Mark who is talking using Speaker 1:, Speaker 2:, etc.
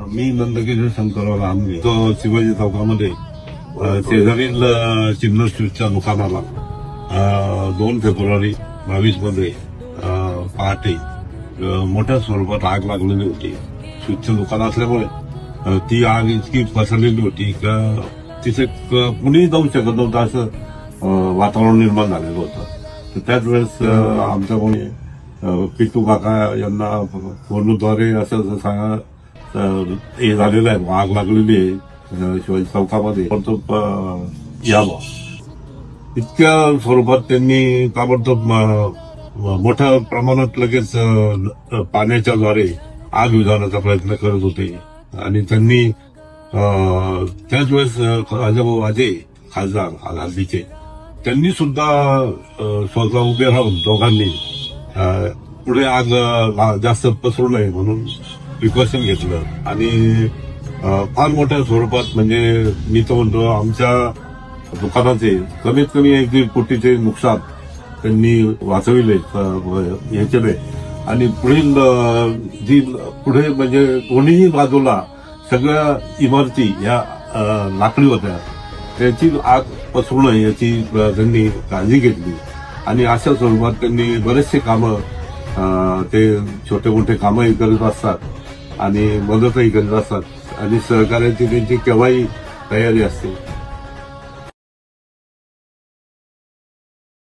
Speaker 1: मी नंदकिशोर शंकरराव आमगे तो शिवाजी चौकामध्ये शेजारील चिन्ह स्वीटच्या दुकानाला 2 फेब्रुवारी 22 मध्ये पहाटे मोठ्या स्वरूपात आग लागलेली होती. स्वीटचं दुकान असल्यामुळे ती आग इतकी पसरलेली होती का तिथे कुणीही जाऊ शकत नव्हतं असं वातावरण निर्माण झालेलं होतं. तर त्याच वेळेस आमच्या कोणी पिट्टू काका यांना फोनद्वारे असं हे झालेलं आहे, आग लागलेली आहे शिवाजी चौकामध्ये, यावं इतक्या स्वरूपात त्यांनी ताबडतोब मोठ्या प्रमाणात लगेच पाण्याच्या द्वारे आग विझवण्याचा प्रयत्न करत होते. आणि त्यांनी त्याच वेळेस राजाभाऊ वाजे खासदार हल्लीचे त्यांनी सुद्धा स्वतः उभे राहून दोघांनी पुढे आग जास्त पसरू नये म्हणून प्रिकॉशन घेतलं. आणि फार मोठ्या स्वरूपात म्हणजे मी तर म्हणतो आमच्या दुकानाचे कमीत कमी 1-1.5 कोटीचे नुकसान त्यांनी वाचविले याच्याने. आणि पुढील पुढे म्हणजे दोन्ही बाजूला सगळ्या इमारती या लाकडी होत्या, त्याची आग पसरू नये याची त्यांनी काळजी घेतली. आणि अशा स्वरूपात त्यांनी बरेचसे कामं ते छोटे मोठे कामंही करत असतात आणि मदतही करत असतात आणि सहकार्याची त्यांची केव्हाही तयारी असते.